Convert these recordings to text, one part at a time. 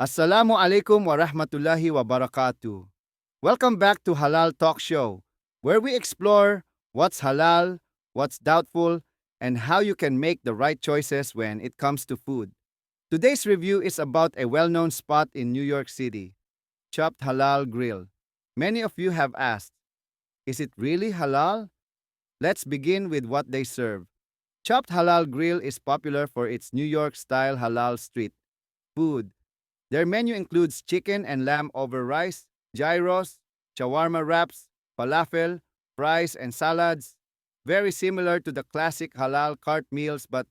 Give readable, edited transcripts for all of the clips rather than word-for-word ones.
Assalamu alaikum wa rahmatullahi wa barakatuh. Welcome back to Halal Talk Show, where we explore what's halal, what's doubtful, and how you can make the right choices when it comes to food. Today's review is about a well known spot in New York City, Chopped Halal Grill. Many of you have asked, is it really halal? Let's begin with what they serve. Chopped Halal Grill is popular for its New York style halal street food. Their menu includes chicken and lamb over rice, gyros, shawarma wraps, falafel, fries, and salads, very similar to the classic halal cart meals but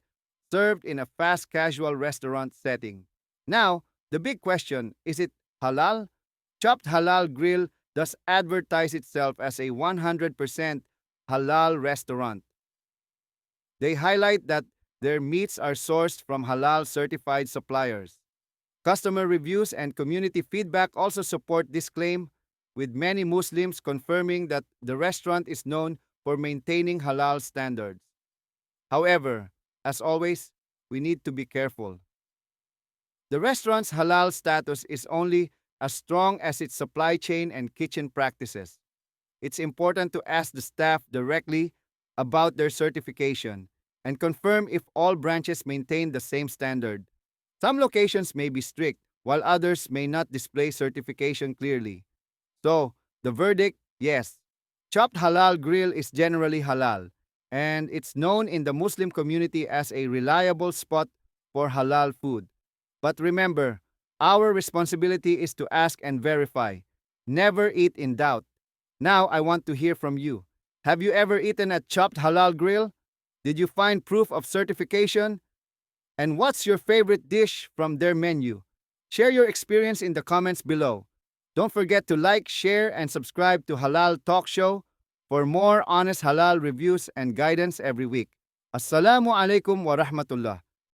served in a fast casual restaurant setting. Now, the big question, is it halal? Chopped Halal Grill does advertise itself as a 100% halal restaurant. They highlight that their meats are sourced from halal certified suppliers. Customer reviews and community feedback also support this claim, with many Muslims confirming that the restaurant is known for maintaining halal standards. However, as always, we need to be careful. The restaurant's halal status is only as strong as its supply chain and kitchen practices. It's important to ask the staff directly about their certification and confirm if all branches maintain the same standard. Some locations may be strict, while others may not display certification clearly. So, the verdict, yes. Chopped Halal Grill is generally halal, and it's known in the Muslim community as a reliable spot for halal food. But remember, our responsibility is to ask and verify. Never eat in doubt. Now, I want to hear from you. Have you ever eaten at Chopped Halal Grill? Did you find proof of certification? And what's your favorite dish from their menu? Share your experience in the comments below. Don't forget to like, share, and subscribe to Halal Talk Show for more honest halal reviews and guidance every week. Assalamu alaikum wa rahmatullah.